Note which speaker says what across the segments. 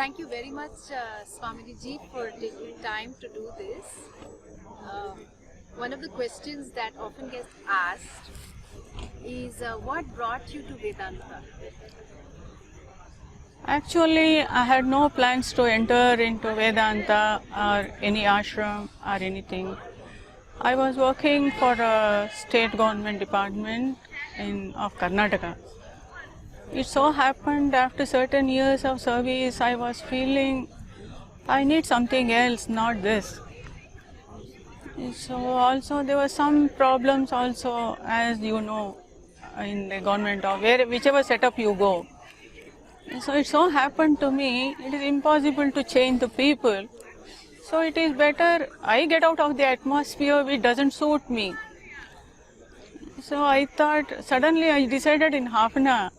Speaker 1: Thank you very much, Swaminiji, for taking time to do this. One of the questions that often gets asked is what brought you to Vedanta?
Speaker 2: Actually, I had no plans to enter into Vedanta or any ashram or anything. I was working for a state government department of Karnataka. It so happened after certain years of service, I was feeling I need something else, not this. So also there were some problems also, as you know, in the government or whichever setup you go. So it so happened to me, it is impossible to change the people. So it is better I get out of the atmosphere which doesn't suit me. So I thought, suddenly I decided in half an hour,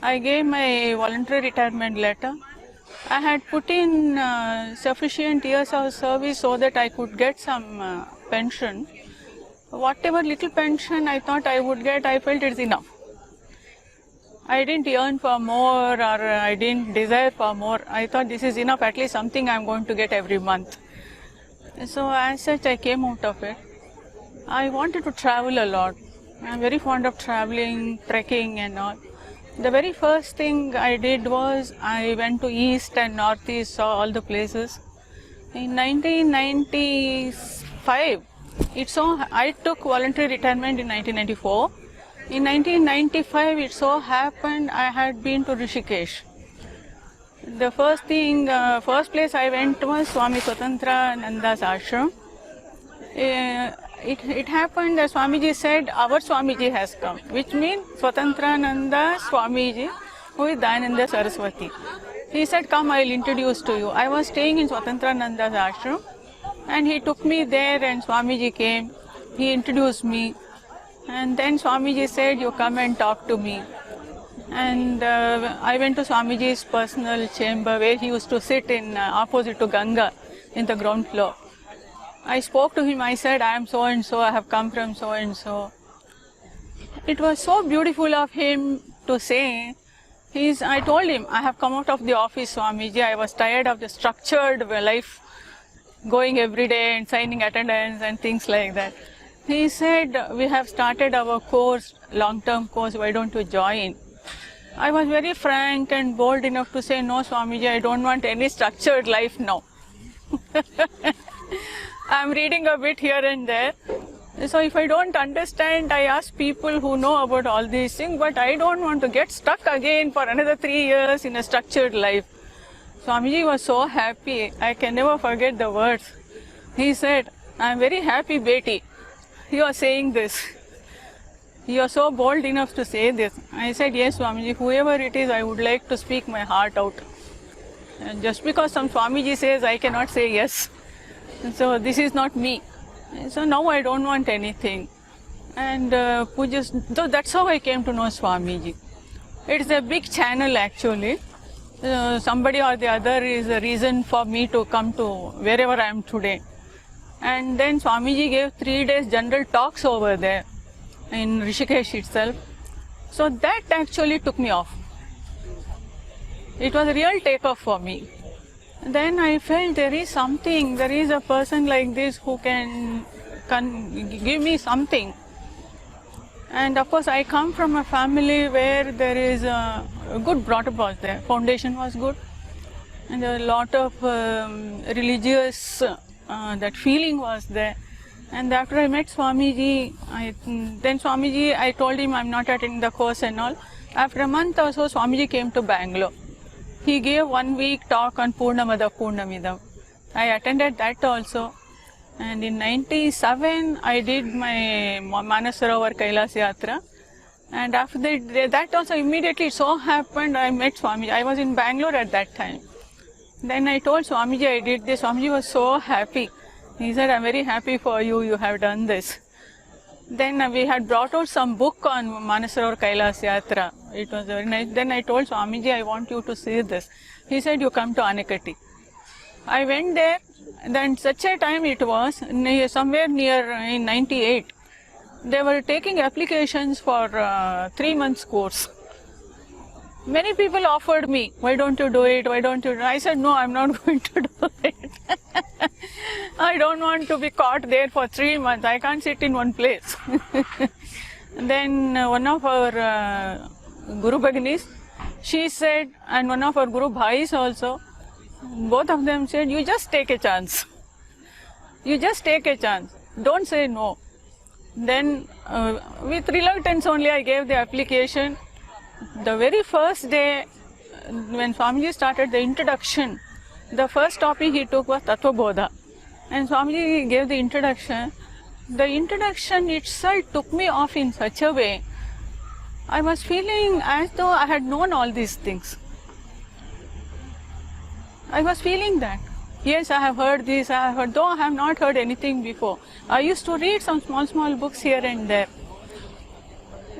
Speaker 2: I gave my voluntary retirement letter. I had put in sufficient years of service so that I could get some pension. Whatever little pension I thought I would get, I felt it's enough. I didn't yearn for more or I didn't desire for more. I thought this is enough, at least something I'm going to get every month. So as such I came out of it. I wanted to travel a lot. I'm very fond of traveling, trekking and all. The very first thing I did was I went to east and northeast, saw all the places. In 1995, I took voluntary retirement in 1994. In 1995, it so happened I had been to Rishikesh. The first place I went was Swami Swatantraananda's ashram. It happened that Swamiji said, our Swamiji has come, which means Swatantraananda Swamiji, who is Dayananda Saraswati. He said, come, I will introduce to you. I was staying in Swatantraananda's ashram and he took me there and Swamiji came. He introduced me. And then Swamiji said, you come and talk to me. And I went to Swamiji's personal chamber where he used to sit in opposite to Ganga in the ground floor. I spoke to him, I said, I am so and so, I have come from so and so. It was so beautiful of him to say, I told him, I have come out of the office, Swamiji, I was tired of the structured life, going every day and signing attendance and things like that. He said, we have started our course, long-term course, why don't you join? I was very frank and bold enough to say, no Swamiji, I don't want any structured life now. I'm reading a bit here and there. So if I don't understand, I ask people who know about all these things, but I don't want to get stuck again for another 3 years in a structured life. Swamiji was so happy, I can never forget the words. He said, I'm very happy, Beti. You are saying this. You are so bold enough to say this. I said, yes, Swamiji, whoever it is, I would like to speak my heart out. And just because some Swamiji says, I cannot say yes. So this is not me. So now I don't want anything. And so that's how I came to know Swamiji. It's a big channel actually. Somebody or the other is a reason for me to come to wherever I am today. And then Swamiji gave 3 days general talks over there in Rishikesh itself. So that actually took me off. It was a real takeoff for me. Then I felt there is something, there is a person like this who can give me something. And of course I come from a family where there is a good brought-up was there. Foundation was good. And there were a lot of religious that feeling was there. And after I met Swamiji, I told him I'm not attending the course and all. After a month or so, Swamiji came to Bangalore. He gave 1 week talk on Purnamada Purnamidam. I attended that also. And in 97, I did my Manasarovar Kailas Yatra. And after that also immediately it so happened I met Swamiji. I was in Bangalore at that time. Then I told Swamiji I did this. Swamiji was so happy. He said, I'm very happy for you, you have done this. Then we had brought out some book on Manasarovar Kailas Yatra. It was very nice. Then I told Swamiji, I want you to see this. He said, you come to Anekati. I went there, then such a time it was, somewhere near in 98. They were taking applications for 3 months course. Many people offered me, why don't you do it, why don't you do it? I said, no, I'm not going to do it. I don't want to be caught there for 3 months. I can't sit in one place. And then one of our Guru Bhaginis, she said, and one of our Guru Bhais also, both of them said, you just take a chance. You just take a chance. Don't say no. Then with reluctance only I gave the application. The very first day when Swamiji started the introduction, the first topic he took was Tattva Bodha. And Swamiji gave the introduction. The introduction itself took me off in such a way. I was feeling as though I had known all these things. I was feeling that. Yes, I have heard this, I have heard, though I have not heard anything before. I used to read some small books here and there.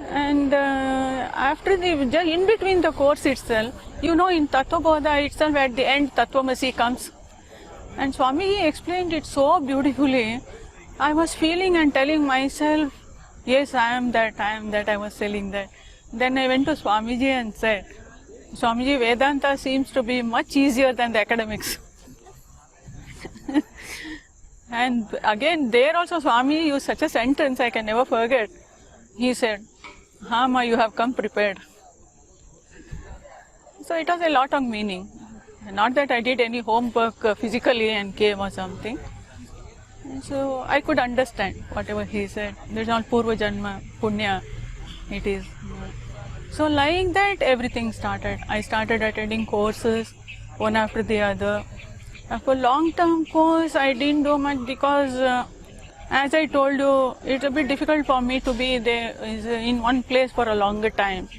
Speaker 2: And after just in between the course itself, in Tattva Bodha itself at the end, Tattvamasi comes. And Swami explained it so beautifully. I was feeling and telling myself, yes, I am that, I was telling that. Then I went to Swamiji and said, Swamiji, Vedanta seems to be much easier than the academics. And again, there also Swami used such a sentence I can never forget. He said, Ma, you have come prepared. So it has a lot of meaning. Not that I did any homework physically and came or something. So I could understand whatever he said. There's all Purva Janma, Punya, it is. So like that everything started. I started attending courses, one after the other. For long-term course, I didn't do much because, as I told you, it's a bit difficult for me to be there in one place for a longer time.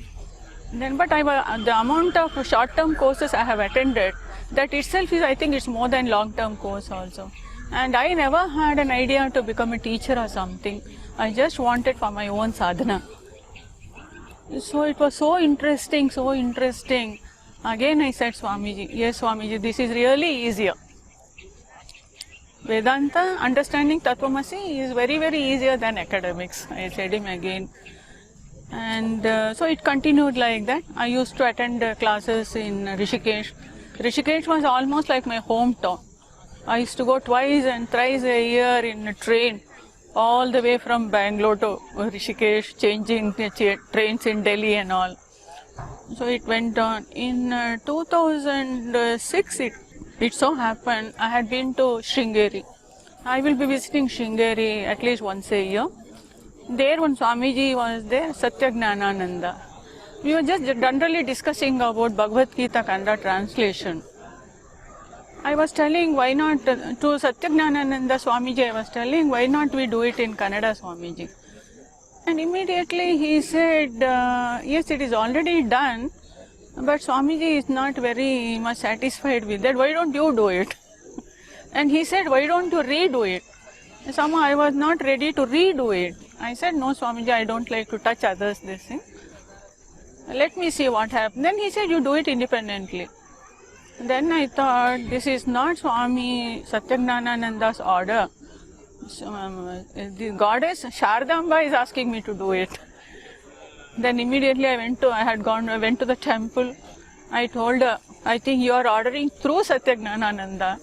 Speaker 2: Then, but the amount of short-term courses I have attended, that itself is, I think, it's more than long-term course also. And I never had an idea to become a teacher or something. I just wanted for my own sadhana. So it was so interesting, so interesting. Again I said, Swamiji, yes Swamiji, this is really easier. Vedanta, understanding Tattvamasi is very, very easier than academics. I said him again. And so it continued like that. I used to attend classes in Rishikesh. Rishikesh was almost like my hometown. I used to go twice and thrice a year in a train, all the way from Bangalore to Rishikesh, changing trains in Delhi and all. So it went on. In 2006, it so happened I had been to Sringeri. I will be visiting Sringeri at least once a year. There one Swamiji was there, Satyagnananda. We were just generally discussing about Bhagavad Gita Kannada translation. I was telling why not, to Satyagnananda Swamiji I was telling why not we do it in Kannada Swamiji. And immediately he said, yes, it is already done, but Swamiji is not very much satisfied with that. Why don't you do it? And he said, why don't you redo it? Somehow I was not ready to redo it. I said, no Swamiji, I don't like to touch others this thing. Let me see what happens. Then he said, you do it independently. Then I thought, this is not Swami Satyagnananda's order. So, the goddess Shardamba is asking me to do it. Then immediately I went to the temple. I told her, I think you are ordering through Satyagnanananda.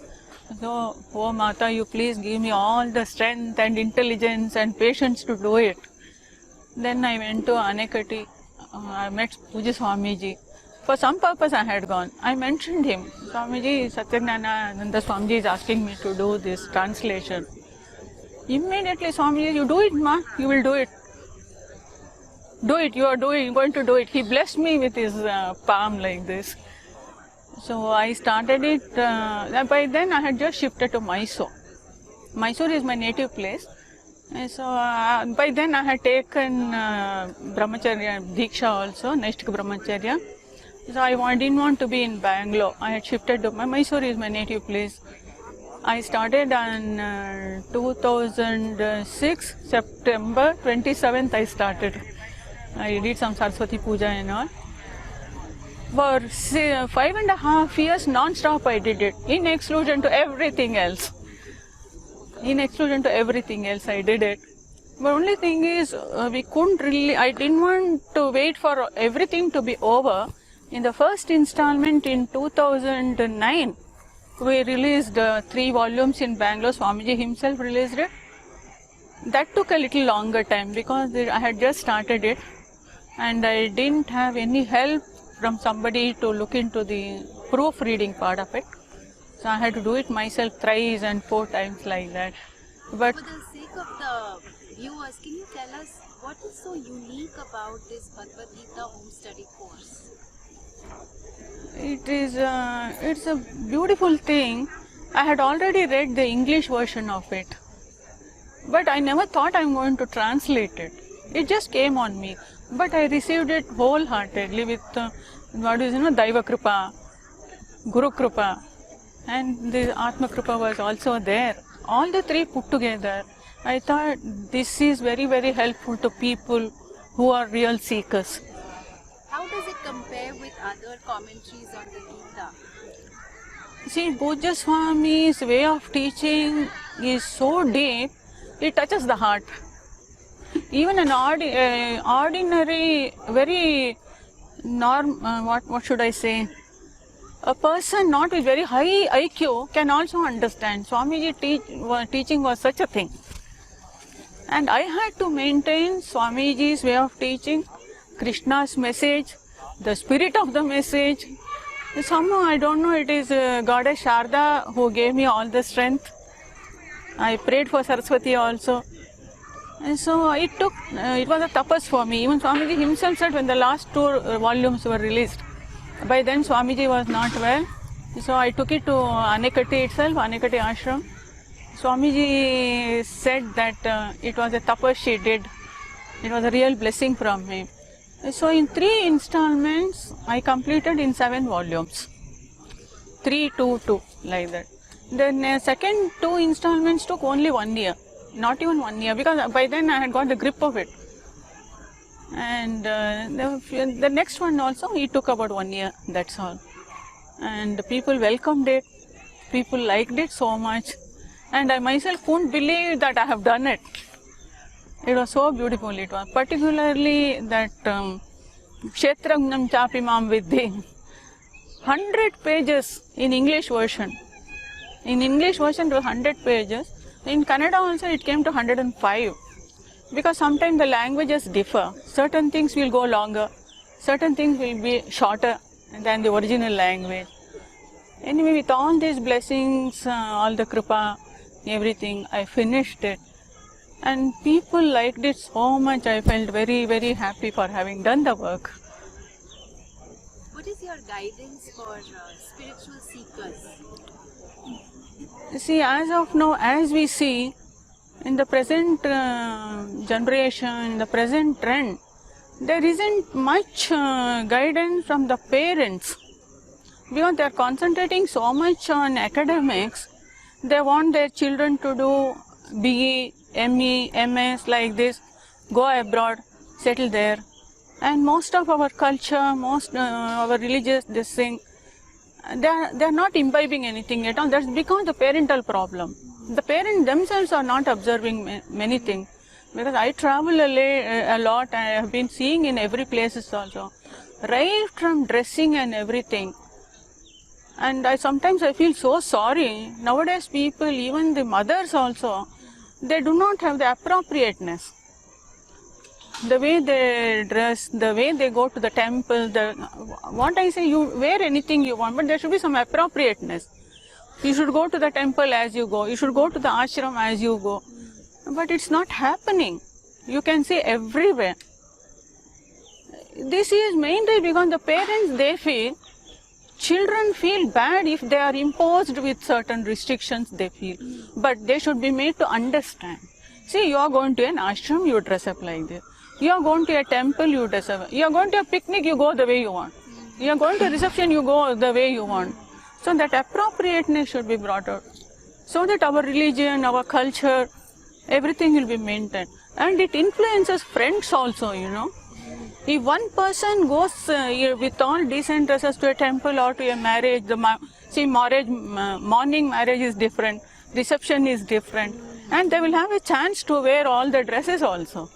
Speaker 2: So, oh Mata, you please give me all the strength and intelligence and patience to do it. Then I went to Anekati. I met Pujya Swamiji. For some purpose I had gone. I mentioned him. Swamiji, Satyagnananda Swamiji is asking me to do this translation. Immediately Swamiji, you do it, ma, you will do it. Do it, you are going to do it. He blessed me with his palm like this. So I started it. By then I had just shifted to Mysuru. Mysuru is my native place. And so by then I had taken Brahmacharya Diksha also, Naishtika Brahmacharya. So I didn't want to be in Bangalore. I had shifted to Mysuru is my native place. I started on 2006, September 27th I started. I did some Saraswati Puja and all. For 5.5 years non-stop I did it, in exclusion to everything else. In exclusion to everything else I did it. But only thing is, we couldn't really, I didn't want to wait for everything to be over. In the first installment in 2009, we released 3 volumes in Bangalore. Swamiji himself released it. That took a little longer time because I had just started it and I didn't have any help from somebody to look into the proofreading part of it. So I had to do it myself 3 and 4 times like that. But
Speaker 1: for the sake of the viewers, can you tell us what is so unique about this Bhagavad Gita Home Study course?
Speaker 2: It's a beautiful thing. I had already read the English version of it, but I never thought I'm going to translate it. It just came on me, but I received it wholeheartedly with Daiva Kripa, Guru Kripa, and the Atma Kripa was also there. All the 3 put together. I thought this is very, very helpful to people who are real seekers.
Speaker 1: How does it compare with other commentaries on the Gita?
Speaker 2: See, Pujya Swami's way of teaching is so deep, it touches the heart. Even an ordinary, very what should I say? A person not with very high IQ can also understand. Swamiji teaching was such a thing. And I had to maintain Swamiji's way of teaching, Krishna's message, the spirit of the message. Somehow, I don't know, it is Goddess Sharda who gave me all the strength. I prayed for Saraswati also. And so it was a tapas for me. Even Swamiji himself said when the last 2 volumes were released, by then Swamiji was not well. So I took it to Anekati itself, Anekati Ashram. Swamiji said that it was a tapas she did. It was a real blessing from him. So in 3 installments, I completed in 7 volumes. 3, 2, 2, like that. The second 2 installments took only 1 year. Not even 1 year, because by then I had got the grip of it. And the next one also, it took about 1 year, that's all. And people welcomed it. People liked it so much. And I myself couldn't believe that I have done it. It was so beautiful, it was. Particularly that Kshetragnam Chapimam Vidhi. 100 pages in English version. In English version it was 100 pages. In Kannada also it came to 105. Because sometimes the languages differ. Certain things will go longer. Certain things will be shorter than the original language. Anyway, with all these blessings, all the kripa, everything, I finished it. And people liked it so much, I felt very, very happy for having done the work.
Speaker 1: What is your guidance for spiritual seekers?
Speaker 2: See, as of now, as we see, in the present generation, the present trend, there isn't much guidance from the parents. Because they are concentrating so much on academics, they want their children to do BE, ME, MS like this, go abroad, settle there. And most of our culture, our religious this thing, they are not imbibing anything at all. That's because the parental problem. The parents themselves are not observing many things. Because I travel a lot, I have been seeing in every places also. Right from dressing and everything. And sometimes I feel so sorry. Nowadays people, even the mothers also, they do not have the appropriateness. The way they dress, the way they go to the temple, what I say, you wear anything you want, but there should be some appropriateness. You should go to the temple as you go, you should go to the ashram as you go. But it's not happening. You can see everywhere. This is mainly because the parents, they feel, children feel bad if they are imposed with certain restrictions, they feel. But they should be made to understand. See, you are going to an ashram, you dress up like this. You are going to a temple, you dress up. You are going to a picnic, you go the way you want. You are going to a reception, you go the way you want. So that appropriateness should be brought out. So that our religion, our culture, everything will be maintained. And it influences friends also, you know. If one person goes with all decent dresses to a temple or to a marriage, morning marriage is different, reception is different, and they will have a chance to wear all the dresses also.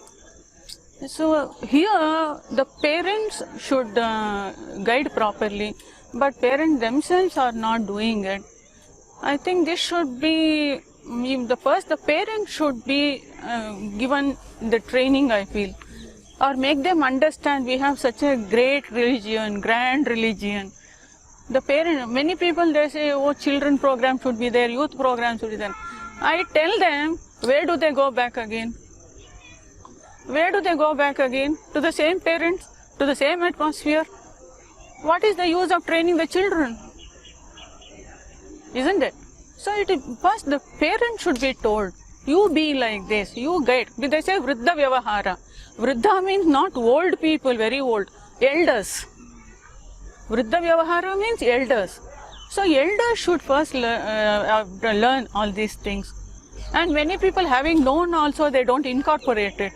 Speaker 2: So here the parents should guide properly, but parents themselves are not doing it. I think this should be, the parents should be given the training, I feel, or make them understand we have such a great religion, grand religion. The parent, many people they say, oh, children program should be there, youth program should be there. I tell them, where do they go back again? Where do they go back again? To the same parents, to the same atmosphere. What is the use of training the children? Isn't it? So first the parents should be told, you be like this, you guide. They say Vriddha Vyavahara. Vriddha means not old people, very old, elders. Vriddha Vyavahara means elders. So elders should first learn all these things. And many people having known also, they don't incorporate it.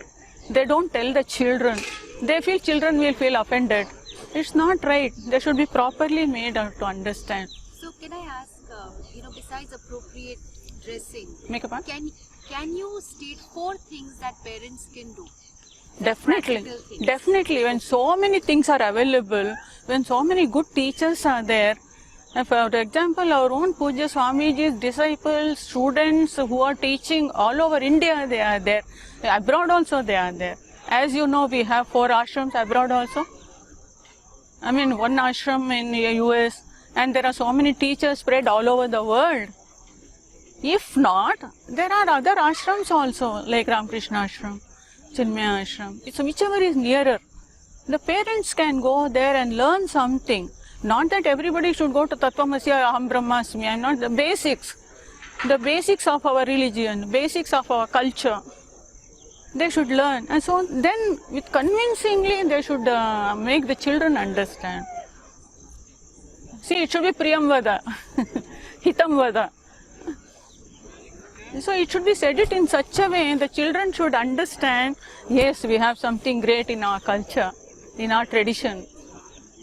Speaker 2: They don't tell the children. They feel children will feel offended. It's not right. They should be properly made to understand.
Speaker 1: So can I ask, besides appropriate dressing,
Speaker 2: Makeup?
Speaker 1: can you state 4 things that parents can do?
Speaker 2: Definitely. Definitely. When so many things are available, when so many good teachers are there, for example, our own Pujya Swamiji's disciples, students who are teaching all over India, they are there. Abroad also they are there. As you know, we have 4 ashrams abroad also. I mean, 1 ashram in the US, and there are so many teachers spread all over the world. If not, there are other ashrams also, like Ramakrishna Ashram, Chinmaya Ashram. So whichever is nearer, the parents can go there and learn something. Not that everybody should go to Tattvamasi or Aham Brahmasmi. I'm not the basics of our religion, basics of our culture. They should learn, and so then with convincingly they should make the children understand. See, it should be Priyam Vada, Hitam Vada. So it should be said it in such a way the children should understand, yes, we have something great in our culture, in our tradition.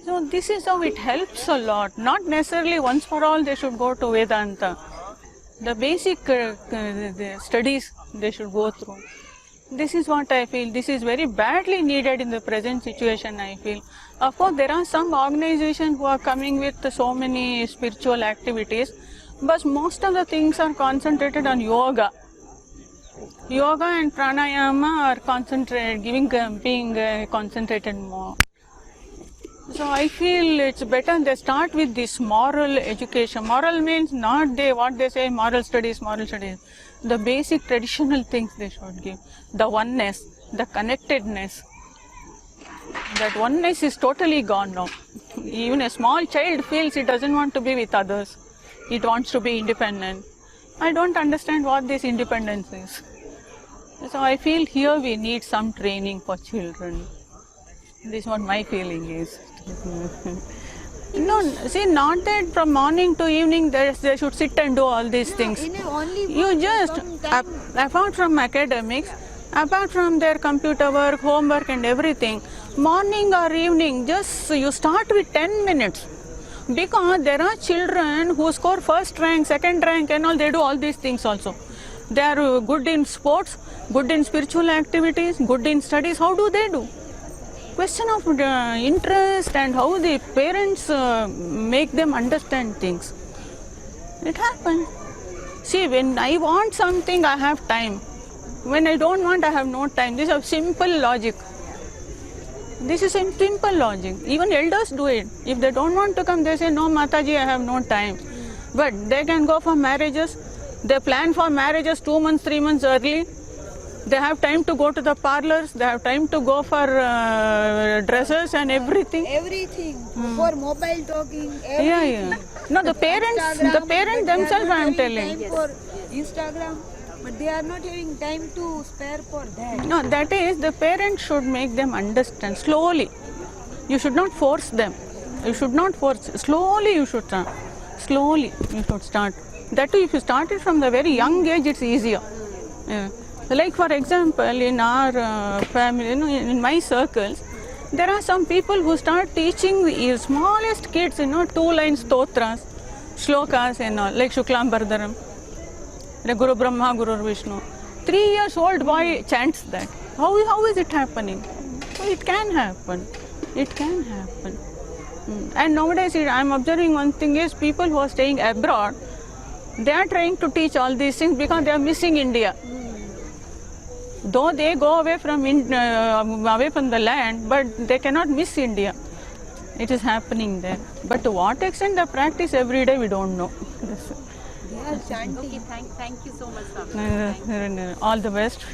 Speaker 2: So this is how it helps a lot. Not necessarily once for all they should go to Vedanta. The basic the studies they should go through. This is what I feel. This is very badly needed in the present situation, I feel. Of course, there are some organizations who are coming with so many spiritual activities, but most of the things are concentrated on yoga. Yoga and pranayama are concentrated, being concentrated more. So I feel it's better they start with this moral education. Moral means not what they say, moral studies. The basic traditional things they should give. The oneness, the connectedness. That oneness is totally gone now. Even a small child feels it doesn't want to be with others. It wants to be independent. I don't understand what this independence is. So I feel here we need some training for children. This is what my feeling is. No, see, not that from morning to evening they should sit and do all these things. You just, apart from academics, apart from their computer work, homework and everything, morning or evening, just you start with 10 minutes. Because there are children who score first rank, second rank and all, they do all these things also. They are good in sports, good in spiritual activities, good in studies. How do they do? Question of interest and how the parents make them understand things. It happens. See, when I want something, I have time. When I don't want, I have no time. This is a simple logic. This is a simple logic. Even elders do it. If they don't want to come, they say, no, Mataji, I have no time. But they can go for marriages. They plan for marriages 2 months, 3 months early. They have time to go to the parlors. They have time to go for dresses and everything.
Speaker 3: For mobile talking. Everything.
Speaker 2: Yeah. No, the parents themselves, I am telling.
Speaker 3: For Instagram, but they are not having time to spare for that.
Speaker 2: No, that is, the parents should make them understand slowly. You should not force them. You should not force. Slowly you should start. Slowly you should start. That too, if you start it from the very young age, it's easier. Yeah. Like for example, in our family, in my circles, there are some people who start teaching the smallest kids, 2-line stotras, shlokas and all, like Shuklam Bhardaram, Guru Brahma, Guru Vishnu. 3 years old boy chants that. How is it happening? So it can happen. It can happen. And nowadays, I am observing one thing is people who are staying abroad, they are trying to teach all these things because they are missing India. Though they go away from the land, but they cannot miss India. It is happening there. But to what extent the practice every day, we don't know.
Speaker 3: They are chanting.
Speaker 1: Okay, thank you so much, Swami.
Speaker 2: All the best.